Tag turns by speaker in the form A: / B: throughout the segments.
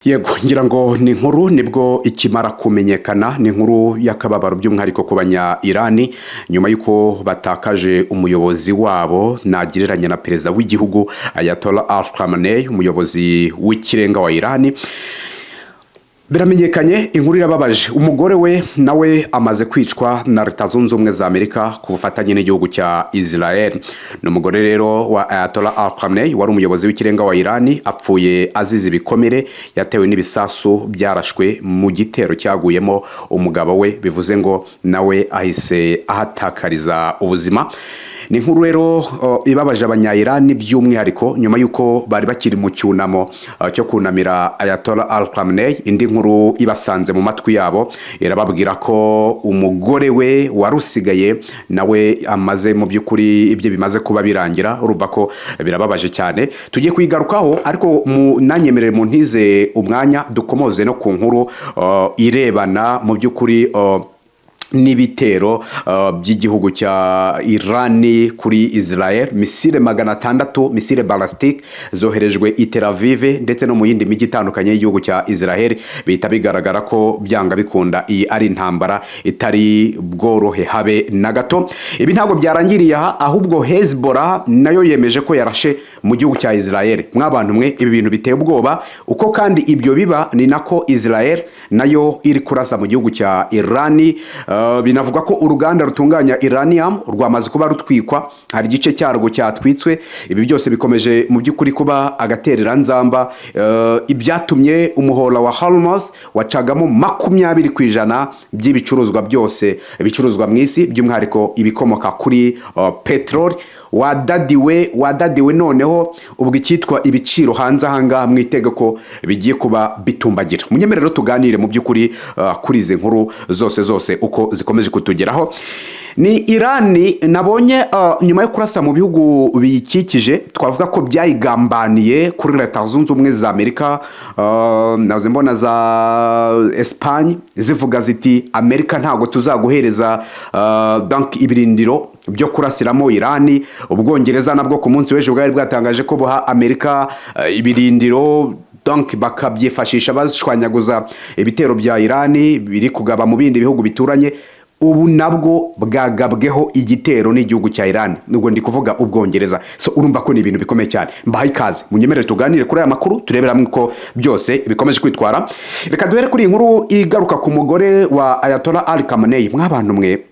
A: Yego ngira ngo ni inkuru nibwo ikimara kumenyekana, ni inkuru y'akababaro by'umwihariko ku banya Irani nyuma y'uko batakaje umuyobozi wabo nagereranya na perezida w'igihugu Ayatollah Ali Khamenei, umuyobozi w'ikirenga wa Irani. Biramenyekanye, inkuru irababaje. Umugore we nawe amaze kwicwa na Leta Zunze Ubumwe za Amerika ku bufatanye n'igihugu cya Israel. N'umugore rero wa Ayatollah Ali Khamenei wari umuyobozi w'ikirenga wa Irani apfuye azize ibikomere yatewe n'ibisasu byarashwe mu gitero cyaguyemo umugabo we, bivuze ngo nawe ahise ahatakariza ubuzima. Ni inkuru rero ibabaje abanya-Irani by'umwihariko nyuma y'uko bari bakiri mu cyunamo cyo kunamira Ayatollah Ali Khamenei. Indi nkuru ibasanze mu matwi yabo irababwira ko umugore we warusigaye nawe amaze mu by'ukuri ibyo bimaze kuba birangira. Urumva ko birababaje cyane, tugiye kuyigarukaho, ariko nanyemerere mu ntize umwanya dukomoze no ku nkuru irebana mu by'ukuri n'ibitero by'igihugu cya Irani kuri Israel. Misile 600 misile ballistique zoherejwe i Tel Aviv ndetse no mu yindi mijyi itandukanye y'igihugu cya Israel. Bihita bigaragara ko byanga bikunda iyi ari intambara itari bworohe habe na gato. Ibi ntabwo byarangiriye aha, ahubwo Hezbollah nayo yemeje ko yarashe mu gihugu cya Israel. Mwabantu mwe, ibi bintu biteye ubwoba. Uko kandi ibyo biba ni nako Israel nayo iri kurasa mu gihugu cya Irani. Binavuga ko uruganda rutunganya uranium rwamaze kuba rutwikwa, hari igice cyarwo cyatwitswe. Ibi byose bikomeje mu by'ukuri kuba agaterera nzamba, ibyatumye umuhora wa Hormuz wacagamo 20% by'ibicuruzwa byose bicuruzwa mu isi, by'umwihariko ibikomoka kuri petrol wadadiwe. Noneho ubwo icyitwa ibiciro hanze ahangaha mwitegeko bigiye kuba bitumbagira. Munyemerero tuganire mu by'ukuri kuri izi nkuru zose uko zikomeje kutugeraho. Ni Irani nabonye nyuma yo kurasa mu bihugu biyikikije, twavuga ko byayigambaniye kuri Leta Zunze Ubumwe za Amerika. Naze mbona za Espagne zivuga ziti Amerika ntago tuzaguhereza donc ibirindiro byo kurasiramo Irani. Ubwongereza nabwo ku munsi w'ejo bwari bwatangaje ko buha Amerika ibirindiro, donc bakabyifashisha bashwanyaguza ibitero bya Irani biri kugaba mu bindi bihugu bituranye. Ubu nabwo bwagabweho igitero n'igihugu cya Irani, nubwo ndi kuvuga Ubwongereza. So urumva ko ni ibintu bikomeye cyane. Mbahaye ikaze, munyemerere tuganire kuri aya makuru, turebera ko byose bikomeje kwitwara. Reka duhere kuri inkuru igaruka ku mugore wa Ayatollah Ali Khamenei. Mwabantu mwe,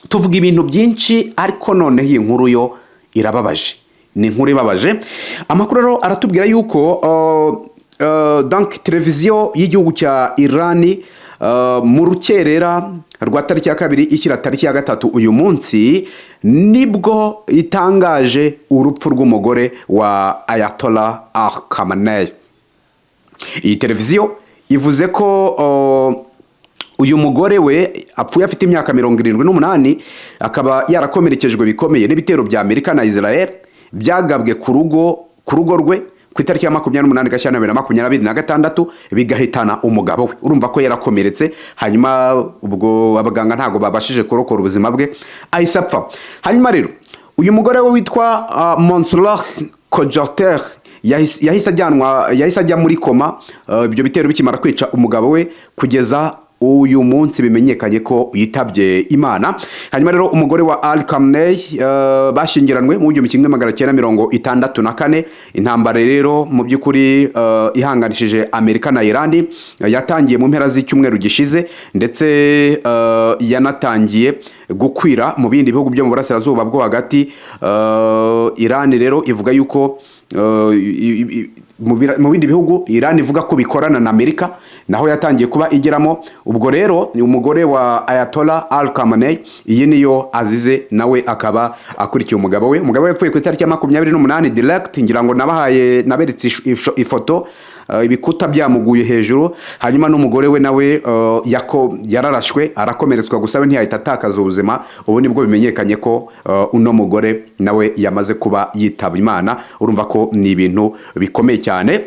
A: tuvuga ibintu byinshi, ariko none iyi nkuru yo irababaje. Ni inkuru ibabaje. Amakuru rero aratubwira yuko donc televiziyo y'igihugu cya Irani mu rukerera rwa tariki ya 2 ikira tariki ya 3 uyu munsi nibwo itangaje urupfu rw'umugore wa Ayatollah Ali Khamenei. Iyi televiziyo ivuze ko uyu mugore we apfuye afite imyaka 78, akaba yarakomerekejwe bikomeye n'ibitero bya Amerika na Israel byagabwe ku rugo rwe ku itariki ya 28 Gashyantare 2026 bigahitana umugabo we. Urumva ko yarakomeretse, hanyuma ubwo abaganga ntago babashije kurokora ubuzima bwe, ahise apfa. Hanyuma rero uyu mugore we witwa Mansour Kojater yahise ajya muri koma ibyo bitero bikimara kwica umugabo we, kugeza uyu munsi bimenyekanye ko yitabye Imana. Hanyuma rero umugore wa Ali Khamenei bashyingiranwe mu 1964. Intambara rero mu by'ukuri ihanganishije Amerika na Irani yatangiye mu mpera z'icyumweru gishize, ndetse yanatangiye gukwira mu bindi bihugu byo mu burasirazuba bwo hagati. Irani rero ivuga yuko mu bindi bihugu Irani ivuga ko bikorana na Amerika, naho yatangiye kuba igeramo. Ubwo rero ni umugore wa Ayatollah Ali Khamenei, iyi niyo azize, nawe akaba akurikiye umugabo we. Umugabo we yapfuye ku itariki ya 28 direct, ngira ngo naberetse ifoto, ibikuta byamuguye hejuru. Hanyuma n'umugore we nawe yararashwe arakomeretswa, gusa we ntiyahita atakaza ubuzima. Ubu nibwo bimenyekanye ko uno mugore nawe yamaze kuba yitaba Imana. Urumva ko ni ibintu bikomeye cyane.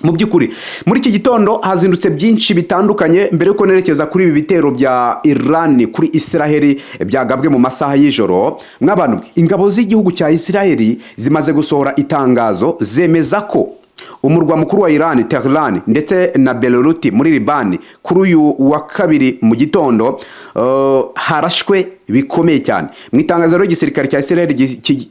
A: Mu by'ukuri muri iki gitondo hazindutse byinshi bitandukanye. Mbere yuko nerekeza kuri ibi bitero bya Irani kuri Israeli byagabwe mu masaha y'ijoro, mwabantu ingabo z'igihugu cya Israeli zimaze gusohora itangazo zemeza ko umurwa mukuru wa Iran Tehran ndetse na Beirut muri Libani kuri uyu wa kabiri mu gitondo harashwe bikomeye cyane. Mu itangazo ry'igisirikare cya Israel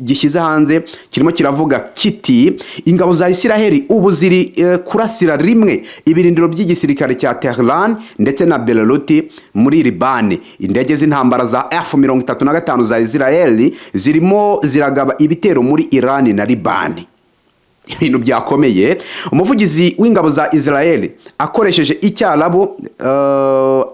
A: gishyize hanze kirimo kiravuga kiti ingabo za Israel ubu ziri kurasira rimwe ibirindiro by'igisirikare cya Tehran ndetse na Beirut muri Libani. Indege z'intambara za F-35 za Israel zirimo ziragaba ibitero muri Iran na Libani. Ibintu byakomeye. Umuvugizi w'ingabo za Israel akoresheje icyarabu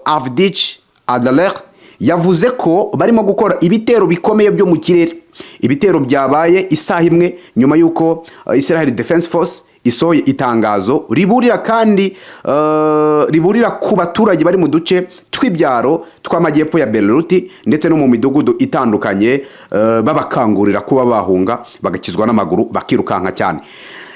A: Avdich Adler yavuze ko barimo gukora ibitero bikomeye byo mu kirere. Ibitero byabaye isaha imwe nyuma yuko Israel Defense Force isohoye itangazo riburira kandi riburira ku baturage bari mu duce tw'ibyaro tw'amajyepfo ya Beirut ndetse no mu midugudu itandukanye, babakangurira kuba bahunga bagakizwa n'amaguru bakirukanka cyane.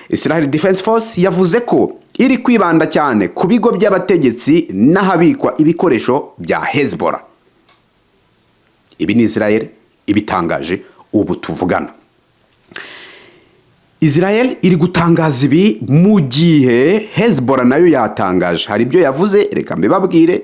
A: Israel Defense Force yavuze ko iri kwibanda cyane ku bigo by'abategetsi n'ahabikwa ibikoresho bya Hezbollah. Ibi ni Israel ibitangaje ubu tuvugana. Israel iri gutangaza ibi mu gihe Hezbollah nayo yatangaje. Hari ibyo yavuze, reka mbibabwire,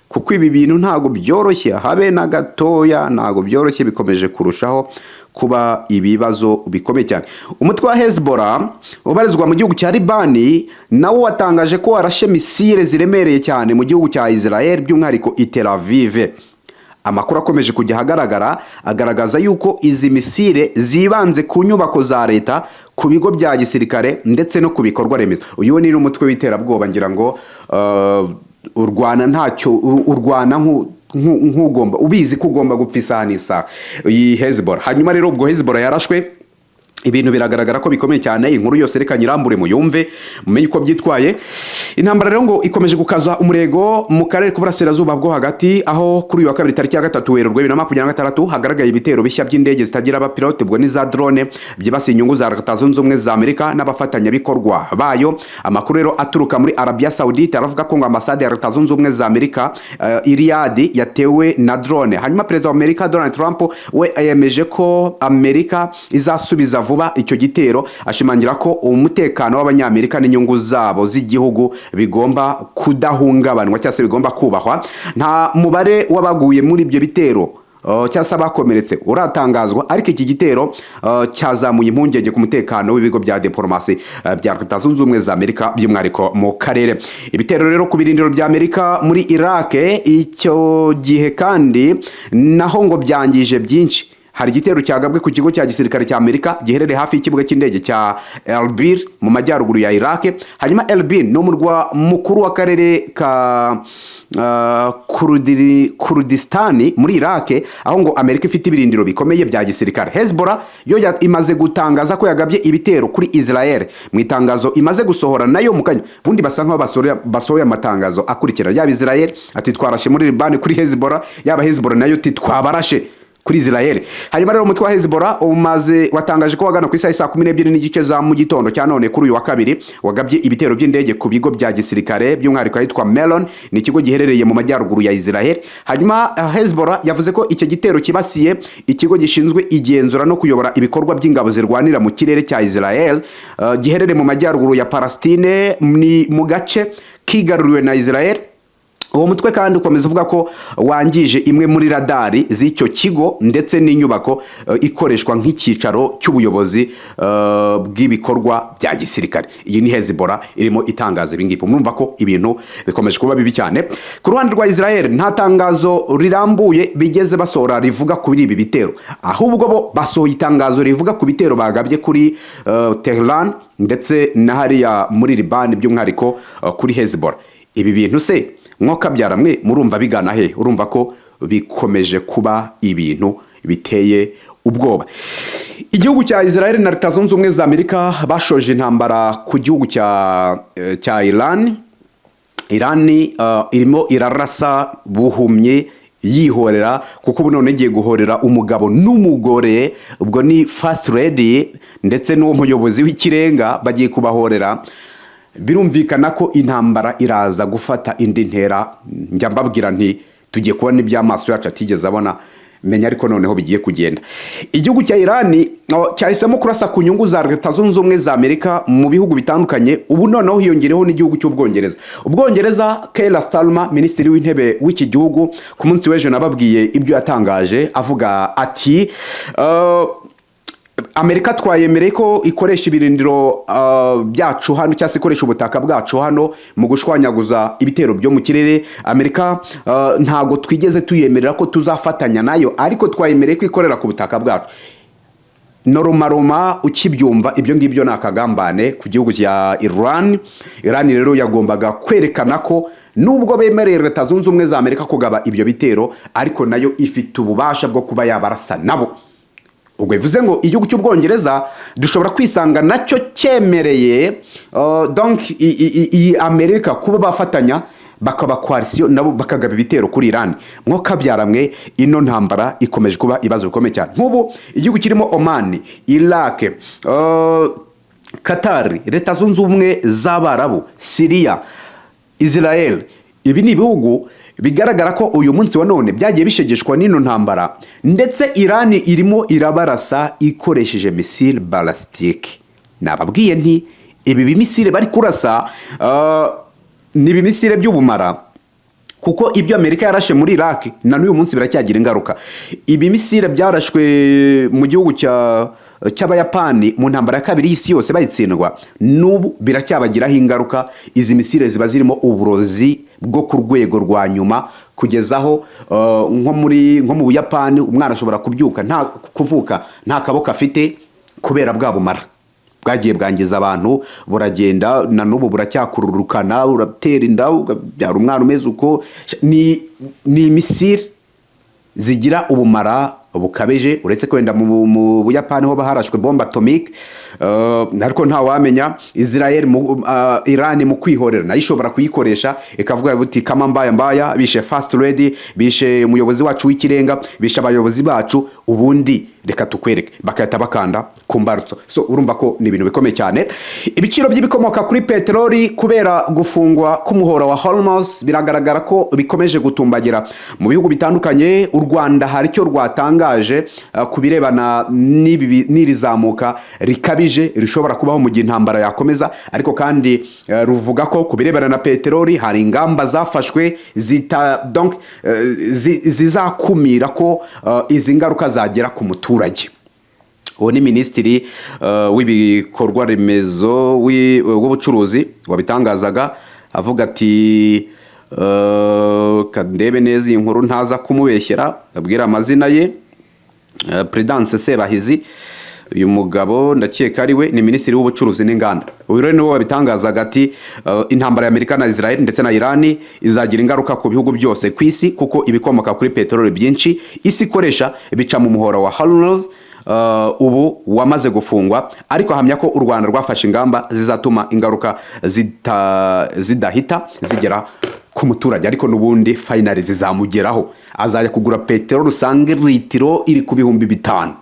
A: kuko ibi bintu ntago byoroshye habe na gatoya, ntago byoroshye, bikomeje kurushaho kuba ibibazo bikomeye cyane. Umutwe wa Hezbollah ubarizwa mu gihugu cya Libani nawo watangaje ko warashe misile ziremereye cyane mu gihugu cya Israel by'umwihariko i Tel Aviv. Amakuru akomeje kujya hagaragara agaragaza yuko izi misile zibanze ku nyubako za leta, ku bigo bya gisirikare ndetse no ku bikorwa remezo. Uyu ni umutwe w'iterabwoba, ngira ngo urwana ntacyo urwana nk'ugomba ubizi ko ugomba gupfa isaha n'isaha iyi Hezbollah. Hanyuma rero ubwo Hezbollah yarashwe, ibintu biragaragara ko bikomeye cyane. Inkuru yose reka nyirambure muyumve mumenye uko byitwaye. Intambara rero ngo ikomeje gukaza umurego mu karere k'uburasirazuba bwo hagati, aho kuri uyu wa kabiri tariki ya 3 Werurwe 2026 hagaragaye ibitero bishya by'indege zitagira abapilote ubwo ni za drone byibasiye inyungu za Leta Zunze Ubumwe za Amerika n'abafatanyabikorwa bayo. Amakuru rero aturuka muri Arabia Saudite aravuga ko ngo ambasade ya Leta Zunze Ubumwe za Amerika Riyadh yatewe na drone. Hanyuma Perezida wa Amerika Donald Trump we yemeje ko Amerika izasubiza vuba icyo gitero, ashimangira ko umutekano w'abanyamerika n'inyungu zabo z'igihugu bigomba kudahungabanwa cyangwa se bigomba kubahwa. Nta mubare w'abaguye muri ibyo bitero cyangwa se abakomeretse uratangazwa, ariko iki gitero cyazamuye impungenge ku mutekano w'ibigo bya diplomasi bya Leta Zunze Ubumwe za Amerika by'umwihariko mu karere. Ibitero rero ku birindiro bya Amerika muri Iraq icyo gihe kandi naho ngo byangije byinshi. Hari igitero cyagabwe ku kigo cya gisirikare cya Amerika giherereye hafi y'ikibuga cy'indege cya Erbil mu majyaruguru ya Iraq. Hanyuma Erbil ni umurwa mukuru w'akarere ka Kurdistani muri Iraq, aho ngo Amerika ifite ibirindiro bikomeye bya gisirikare. Hezbollah yo imaze gutangaza ko yagabye ibitero kuri Israel. Mu itangazo imaze gusohora nayo mu kanya bundi basa nkaho basohoye amatangazo akurikira, yaba Israel ati twarashe muri Libani kuri Hezbollah, yaba Hezbollah nayo ati twabarashe kuri Israel. Hanyuma rero umutwe wa Hezbollah watangaje ko wagana ku isaha 12:30 n'igice za mu gitondo cya none kuri uyu wa kabiri wagabye ibitero by'indege ku bigo bya gisirikare by'umwihariko ahitwa Melon, ni ikigo giherereye mu majyaruguru ya Israel. Hanyuma Hezbollah yavuze ko icyo gitero kibasiye ikigo gishinzwe igenzura no kuyobora ibikorwa by'ingabo zirwanira mu kirere cya Israel giherereye mu majyaruguru ya Palestine, ni mu gace kigaruriwe na Israel. Uwo mutwe kandi ukomeza uvuga ko wangije imwe muri radari z'icyo kigo ndetse n'inyubako ikoreshwa nk'ikicaro cy'ubuyobozi bw'ibikorwa bya gisirikare. Iyi ni Hezbollah irimo itangaza ibingipo. Murumva ko ibintu bikomeje kuba bibi cyane. Ku ruhande rwa Israel nta tangazo rirambuye bigeze basohora rivuga kuri ibi bitero, ahubwo bo basohoye itangazo rivuga ku bitero bagabye kuri Tehran ndetse na hariya muri Libani by'umwihariko kuri Hezbollah. Ibi bintu se mwoka byaramwe murumva bigana he? Urumva ko bikomeje kuba ibintu biteye ubwoba. Igihugu cya Israel na Leta Zunze Ubumwe za Amerika bashoje intambara ku gihugu cya Iran. Irimo irarasa buhumye yihorera, kuko ubu none igiye guhorera umugabo n'umugore, ubwo ni First Lady ndetse n'uwo muyobozi w'ikirenga bagiye kubahorera. Birumvikana ko intambara iraza gufata indi ntera. Njya mbabwira nti tugiye kubona iby'amaso yacu atigeze abona. menya ariko noneho bigiye kugenda. Igihugu cya Irani cyahisemo kurasa ku nyungu za Leta Zunze Ubumwe za Amerika mu bihugu bitandukanye. Ubu noneho hiyongereho n'igihugu cy'Ubwongereza. Ubwongereza, Keir Starmer, minisitiri w'intebe w'iki gihugu, ku munsi w'ejo nababwiye ibyo yatangaje, avuga ati Amerika twayemereye ko ikoresha ibirindiro byacu hano cyangwa se ikoresha ubutaka bwacu hano mu gushwanyaguza ibitero byo mu kirere. Amerika ntago twigeze tuyemerera ko tuzafatanya nayo, ariko twayemereye ko ikorera ku butaka bwacu. Noroma ukibyumva ibyo ngibyo nakagambane ku gihugu cya Iran. Iran rero yagombaga kwerekana ko nubwo bemereye Leta Zunze Ubumwe za Amerika kugaba ibyo bitero, ariko nayo ifite ububasha bwo kuba yabarasa nabo. Ubwo bivuze ngo igihugu cy'Ubwongereza dushobora kwisanga nacyo cyemereye donc iyi Amerika kuba bafatanya bakaba coalition nabo bakagaba ibitero kuri Iran. Mwoka byaramwe ino ntambara ikomeje kuba ibibazo bikomeye cyane. Nk'ubu igihugu kirimo Oman, Iraq, Qatar, Leta Zunze Ubumwe z'Abarabu, Syria, Israel. Ibi ni ibihugu bigaragara ko uyu munsi wa none byagiye bishegeshwa n'ino ntambara, ndetse Iran irimo irabarasa ikoresheje missile ballistique. Nababwiye nti ibi bimisile bari kurasa ni bimisile by'ubumara, kuko ibyo Amerika yarashe muri Iraq na n'uyu munsi biracyagira ingaruka. Ibi misile byarashwe mu gihugu cy'Abayapani mu ntambara ya kabiri y'isi yose bayitsindwa, n'ubu biracyabagiraho ingaruka. Izi misile ziba zirimo uburozi bwo ku rwego rwa nyuma, kugezaho nko mu Buyapani umwana ashobora kuvuka nta kaboko afite kubera bwa bumara bwagiye bwangiza abantu, buragenda na n'ubu buracyakururukana, uratera inda ubyara umwana umeze uko. Ni misile zigira ubumara bukabeje, uretse kwenda mu Buyapani ho baharashwe bombe atomique, ariko nta wamenya Iran mu kwihorera nayo ishobora kuyikoresha ikavuga buti kama mbaya bishe first lady, bishe umuyobozi wacu w'ikirenga, bishe abayobozi bacu, ubundi reka tukwereke, bakahita bakanda ku mbarutso. So urumva ko ni ibintu bikomeye cyane. Ibiciro by'ibikomoka kuri peteroli kubera gufungwa k'umuhora wa Hormuz biragaragara ko bikomeje gutumbagira mu bihugu bitandukanye. U Rwanda hari cyo rwatangaje kubirebana n'irizamuka rikabije rishobora kubaho mu gihe intambara yakomeza, ariko kandi ruvuga ko kubirebana na peteroli hari ingamba zafashwe zizakumira ko izi ngaruka zagera ku muturage. Uwo ni minisitiri w'ibikorwa remezo w'ubucuruzi wabitangazaga, avuga ati kandebe neza iyi nkuru ntaza kumubeshyera, abwira amazina ye, Prudence Sebahizi. Uyu mugabo ndakeka ari we, ni minisitiri w'ubucuruzi n'inganda. Uyu rero niwe wabitangazaga ati intambara ya Amerika na Israel ndetse na Iran izagira ingaruka ku bihugu byose ku isi, kuko ibikomoka kuri peteroli byinshi isi ikoresha bica mu muhora wa Hormuz ubu wamaze gufungwa, ariko ahamya ko u Rwanda rwafashe ingamba zizatuma ingaruka zidahita zigera ku muturage, ariko n'ubundi finally zizamugeraho. Azajya kugura peteroli usange litiro iri ku bihumbi 5.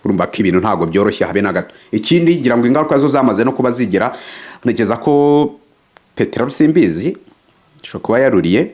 A: Urumva ko ibintu ntago byoroshye habe na gato. Ikindi ngira ngo ingaruka zo zamaze no kuba zigera, ntegeza ko peteroli simbizi cyo kuba yaruriye,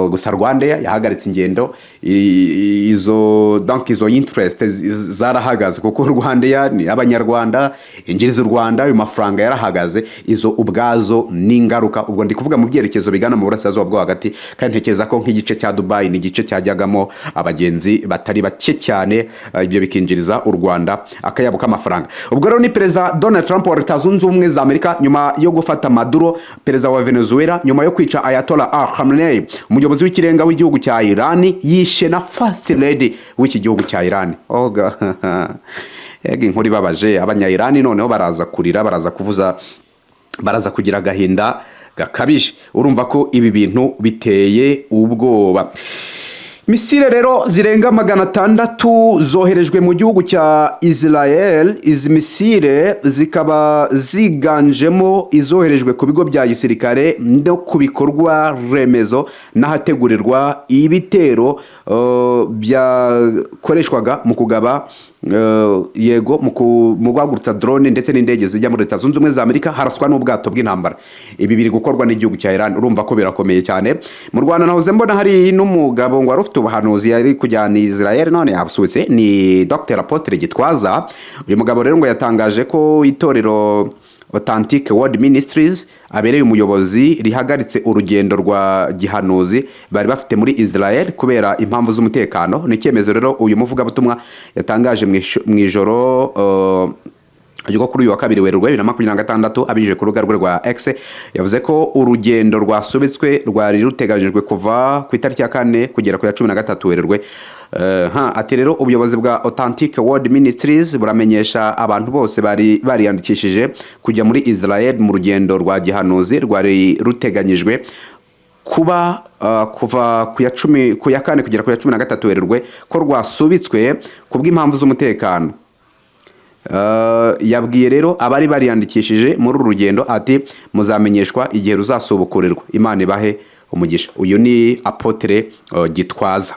A: gusa Rwanda yahagaritse ingendo, izo interest zarahagaze, kuko Rwanda ni abanyarwanda, ingiriza u Rwanda ayo mafaranga yarahagaze. Izo ubwazo n'ingaruka, ubwo ndi kuvuga mu byerekezo bigana mu burasirazuba bwo hagati, kandi ntekeza ko nk'igice cya Dubai ni igice cyajyagamo abagenzi batari bake cyane, ibyo bikinjiriza u Rwanda akayabo k'amafaranga. Ubwo rero ni Perezida Donald Trump wa Leta Zunze Ubumwe za Amerika nyuma yo gufata Maduro, perezida wa Venezuela, nyuma yo kwica Ayatollah Khamenei, umuyobozi w'ikirenga w'igihugu cya Iran, yishe na first lady w'iki gihugu cya Iran. Ega inkuru ibabaje, abanya-Iran noneho baraza kurira, baraza kuvuza, baraza kugira agahinda gakabije. Urumva ko ibi bintu biteye ubwoba. Misile rero zirenga 600 zoherejwe mu gihugu cya Israel. Izi misile zikaba ziganjemo izoherejwe ku bigo bya gisirikare no ku bikorwa remezo n'ahategurirwa ibitero byakoreshwaga mu kugaba yego mu guhagurutsa drone ndetse n'indege zijya muri Leta Zunze Ubumwe za Amerika haraswa n'ubwato bw'intambara. Ibi biri gukorwa n'igihugu cya Iran, urumva ko birakomeye cyane. Mu Rwanda nahoze mbona hari n'umugabo ngo arufite ubuhanuzi yari kujyana Israel none yabusubitse, ni Dr Apotre Gitwaza. Uyu mugabo rero ngo yatangaje ko itorero Authentic World Ministries abereye umuyobozi rihagaritse urugendo rwa gihanuzi bari bafite muri Israel kubera impamvu z'umutekano. Ni icyemezo rero uyu muvugabutumwa yatangaje mu ijoro ryo kuri uyu wa kabiri Werurwe 2026 abije ku rubuga rwe rwa X. Yavuze ko urugendo rwasubitswe rwari ruteganyijwe kuva ku itariki ya 4 kugera ku ya 13 Werurwe. Ati rero ubuyobozi bwa Authentic World Ministries buramenyesha abantu bose bari bariyandikishije kujya muri Israel mu rugendo rwa gihanuzi rwari ruteganyijwe kuba kuva ku ya 4 kugera ku ya 13 Werurwe ko rwasubitswe kubw'impamvu z'umutekano. Yabwiye rero abari bariyandikishije muri uru rugendo ati muzamenyeshwa igihe ruzasubukurirwa. Imana ibahe umugisha. Uyu ni Apotre Gitwaza.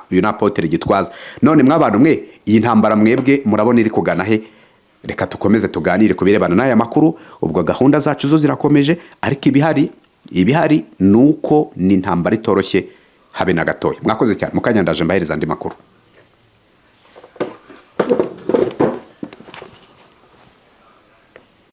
A: None mwabantu mwe, iyi ntambara mwebwe murabona iri kugana he? Reka tukomeze tuganire kubirebana n'aya makuru. Ubwo gahunda zacu zo zirakomeje, ariko ibihari nuko ni intambara itoroshye habe na gatoya. Mwakoze cyane, mukanyandaje mbahereza andi makuru.